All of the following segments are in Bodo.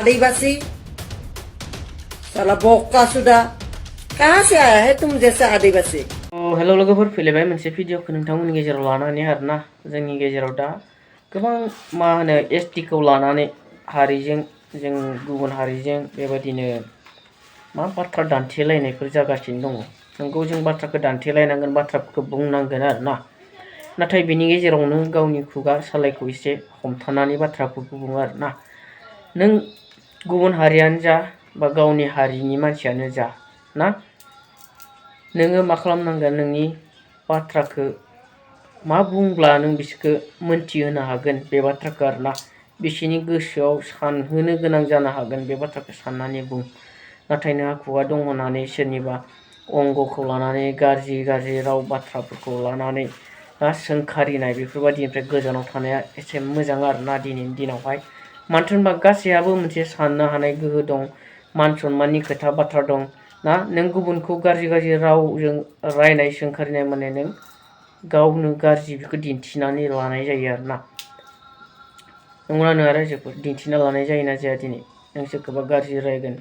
आदिवासी साला बोका सुदा कहाँ से आया है तुम जैसा आदिवासी। हेलो लोगोफोर फैलायबाय मोनसे भिडिअखौ नोंथांमोननि गेजेराव लानानै आरोना जोंनि गेजेराव दा गोबां मा होनो एसटि खौ लानानै हारिजों जों गुबुन हारिजों बेबायदिनो मा बाथ्रा दान्थेलायनायफोर जागासिनो दङ। नंगौ जों बाथ्राखौ दान्थेलायनांगोन, बाथ्राफोरखौ बुंनांगोन आरोना, नाथाय बिनि गेजेरावनो गावनि खुगा सालायखौ एसे हमथानानै बाथ्राफोरखौ बुङो आरोना। नों गुबुन हारियानो जा बा गावनि हारिनि मानसियानो जा ना, नोङो मा खालामनांगोन, नोंनि बाथ्राखौ मा बुंब्ला नों बिसोरखौ मोनथिहोनो हागोन बे बाथ्राखौ आरोना, बिसोरनि गोसोआव सानहोनो गोनां जानो हागोन बे बाथ्राखौ साननानै बुं। नाथाय नोंहा खुगा दङ होननानै सोरनिबा अंगखौ लानानै गाज्रि गाज्रि राव बाथ्राफोरखौ लानानै सोंखारिनाय बेफोरबायदिनिफ्राय गोजानाव थानाया एसे मोजां आरोना दिनैनि दिनावहाय। मानो होनबा गासैहाबो मोनसे साननो हानाय गोहो दं, मान सनमाननि खोथा बाथ्रा दं ना। नों गुबुनखौ गाज्रि गाज्रि रावजों रायनाय सोंखारिनाय माने नों गावनो गाज्रि बेखौ दिन्थिनानै लानाय जायो आरोना। नंगौना नङा रायजोफोर? दिन्थिना लानाय जायोना जाया? दिनै नों सोरखौबा गाज्रि रायगोन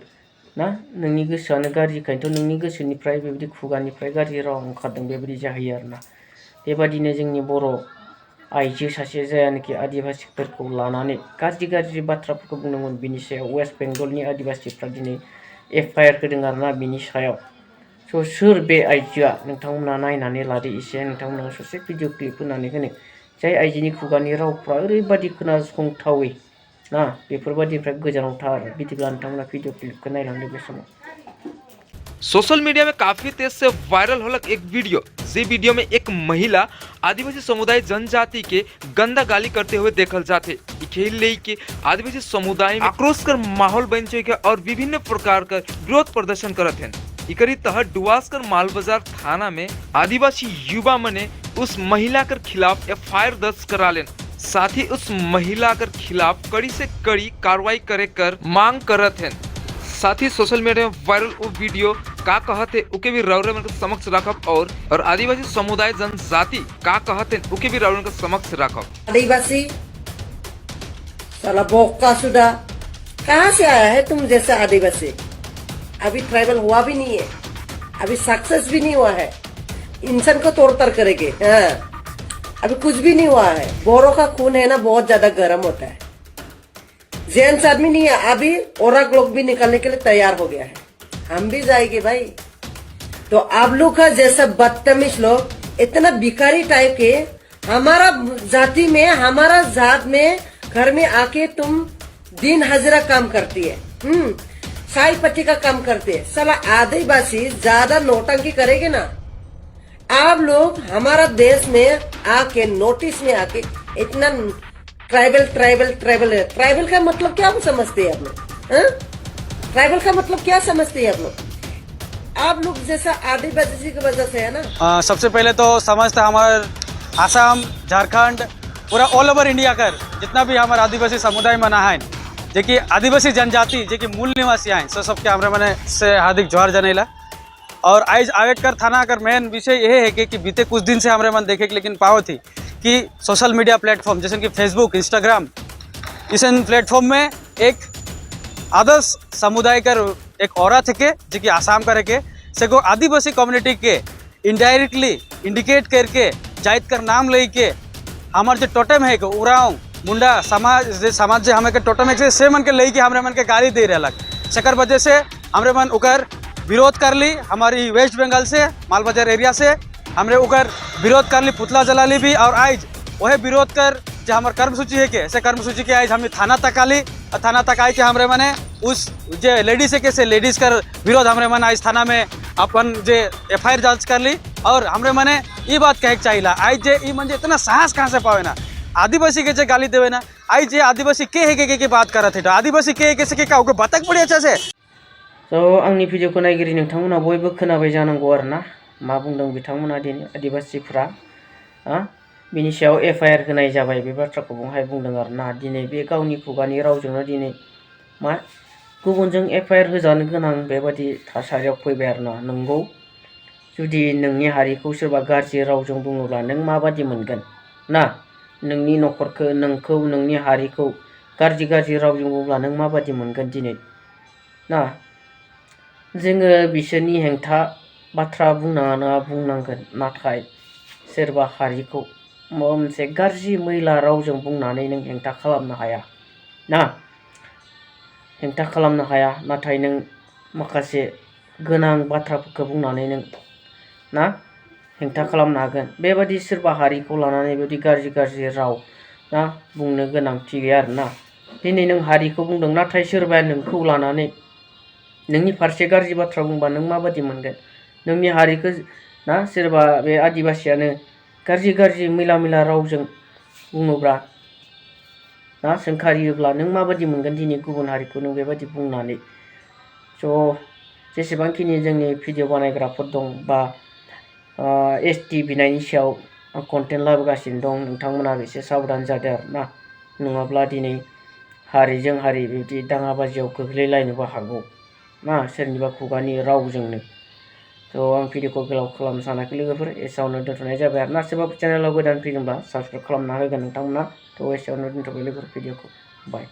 ना, नोंनि गोसोआनो गाज्रिखायनोथ' नोंनि गोसोनिफ्राय बेबायदि खुगानिफ्राय गाज्रि राव ओंखारदों, बेबायदि जाहैयो आरोना। बेबादिनो जोंनि बर' आइजो सासे जायानोखि आदिबासिफोरखौ लानानै गाज्रि गाज्रि बाथ्राफोरखौ बुंदोंमोन, बिनि सायाव वेस्ट बेंगलनि आदिबासिफ्रा दिनै एफआइआर होदों आरोना बिनि सायाव। स' सोर बे आइजोआ नोंथांमोना नायनानै लादो एसे। नोंथांमोना ससे भिडिअ क्लिप होनानै होनो, जाय आइजोनि खुगानि रावफ्रा ओरैबादि खोनासंथावै ना, बेफोरबादिनिफ्राय गोजानाव था आरो। बिदिब्ला नोंथांमोना भिडिअ क्लिपखौ नायलांदो बे समाव। सोशल मीडिया में काफी तेज से वायरल होलक एक वीडियो। जे वीडियो में एक महिला आदिवासी समुदाय जनजाति के गंदा गाली करते हुए देखल जाते। खेल ले के आदिवासी समुदाय में आक्रोश कर माहौल बन चुके और विभिन्न प्रकार का विरोध प्रदर्शन करत हैं। इकरी तहत डुवास्कर माल बाजार थाना में आदिवासी युवा मने उस महिला कर खिलाफ एफआईआर दर्ज करा लेन। साथ ही उस महिला कर खिलाफ कड़ी से कड़ी कार्रवाई करे कर मांग करत हैं। साथ ही सोशल मीडिया में वायरल वो वीडियो का कहते उके भी रौरे मन के समक्ष रखब और आदिवासी समुदाय जनजाति का कहते उके भी रौरे के समक्ष रखब। आदिवासी साला बोका सुदा कहाँ से आया है तुम जैसा आदिवासी। अभी ट्राइबल हुआ भी नहीं है, अभी सक्सेस भी नहीं हुआ है, इंसान को तोड़ तर करेंगे। हाँ, अभी कुछ भी नहीं हुआ है। बोरों का खून है ना बहुत ज्यादा गर्म होता है। जेंट्स आदमी नहीं है, अभी औरत लोग भी निकलने के लिए तैयार हो गया है। हम भी जाएंगे भाई। तो आप लोग का जैसा बदतमीज लोग इतना भिखारी टाइप के हमारा जाति में, हमारा जात में घर में आके तुम दिन हजरा काम करती है, साई पट्टी का काम करते हैं। साला आदिवासी ज्यादा नोटंकी करेंगे ना, आप लोग हमारा देश में आके नोटिस में आके इतना ट्राइबल ट्राइबल ट्राइबल है। ट्राइबल का मतलब क्या समझते हैं आप लोग? ट्राइबल का मतलब क्या समझते हैं आप लोग? आप लोग जैसा आदिवासी की वजह से है ना। सबसे पहले तो समझता हमारे आसाम, झारखंड, पूरा ऑल ओवर इंडिया कर जितना भी हमारे आदिवासी समुदाय मना है, जे कि आदिवासी जनजाति जे कि मूल निवासी हैं, सो सबके हमारे मने से हार्दिक जोहार जनेला। और आज आवेदकर थाना कर मेन विषय यह है कि बीते कुछ दिन से हमारे मन देखे लेकिन पाओ थी कि सोशल मीडिया प्लेटफॉर्म जैसे कि फेसबुक, इंस्टाग्राम, इस प्लेटफॉर्म में एक आदर्श समुदाय कर एक औरत है के जो कि आसाम का रखे से को आदिवासी कम्युनिटी के इनडायरेक्टली इंडिकेट करके जाइत कर नाम ले के हमारे जो टोटम है उराव मुंडा समाज जो हमें के टोटम है से मन के ले के हमारे मन के गाली दे रहा सकर वजह से हमारे मन उकर विरोध कर ली। हमारी वेस्ट बंगाल से मालबाजार एरिया से हमरे उकर विरोध कर ली, पुतला जला ली भी। और आज वह विरोध कर जो हमारे कर्मसूची है के से कर्मसूची के आज हम थाना तक आली और थाना तक आई के हमरे मने उस जो लेडीज है के से लेडीज कर विरोध हमरे मन आज थाना में अपन जो एफआईआर दर्ज कर ली। और हमरे मने ये बात कहे चाहिए आज जे ई मन इतना साहस कहाँ से पावे ना आदिवासी के जे गाली देवे ना। आज जे आदिवासी के है के बात करत है, तो आदिवासी के कैसे के का बतक पड़े अच्छा से। स' आंनि भिडिअखौ नायगिरि नोंथांमोना बयबो खोनाबाय जानांगौ आरोना मा बुंदों बिथांमोना दिनै आदिबासिफ्रा बिनि सायाव एफआईआर होनाय जाबाय बे बाथ्राखौ बहाय बुंदों आरोना। दिनै बे गावनि खुगानि रावजोंनो दिनै मा गुबुनजों एफआईआर होजानो गोनां बेबादि थासारियाव फैबाय आरोना। नंगौ, जुदि नोंनि हारिखौ सोरबा गाज्रि रावजों बुङोब्ला नों माबादि मोनगोन ना, नोंनि न'खरखौ, नोंखौ, नोंनि हारिखौ गाज्रि गाज्रि रावजों बुंब्ला नों माबादि मोनगोन दिनै ना जोङो बिसोरनि हेंथा बाथ्रा बुंनाङा बुंनांगोन नाथाय सोरबा हारिखौ माबा मोनसे गाज्रि मैला रावजों बुंनानै नों हेंथा खालामनो हाया ना हेंथा खालामनो हाया नाथाय नों माखासे गोनां बाथ्राफोरखौ बुंनानै नों ना हेंथा खालामनो हागोन बेबादि सोरबा हारिखौ लानानै बेबादि गाज्रि गाज्रि राव ना बुंनो गोनांथि गैया आरोना दिनै नों हारिखौ बुंदों नाथाय सोरबाया नोंखौ लानानै नोंनि फारसे गाज्रि बाथ्रा बुंबा नों माबादि मोनगोन नोंनि हारिखौ ना सोरबा बे आदिबासियानो गाज्रि गाज्रि मैला मैला रावजों बुङोब्ला ना सोंखारियोब्ला नों माबादि मोनगोन दिनै गुबुन हारिखौ नों बेबादि बुंनानै स' जेसेबांखिनि जोंनि भिडिअ बानायग्राफोर दं बा ST बिनायनि सायाव कन्टेन्ट लाबोगासिनो दं नोंथांमोना एसे साबधान जादो आरोना नङाब्ला दिनै हारिजों हारि बिदि दाङाबाजियाव गोग्लैलायनोबो हागौ ना सोरनिबा खुगानि रावजोंनो थ' आं भिडिअखौ गोलाव खालामनो सानाखै लोगोफोर एसेयावनो दोनथ'नाय जाबाय आरोना सोरबा चेनेलाव गोदान फैदोंब्ला साबस्क्राइब खालामना होगोन नोंथांमोना थ' एसेयावनो दोनथ'बाय लोगोफोर भिडिअखौ बाय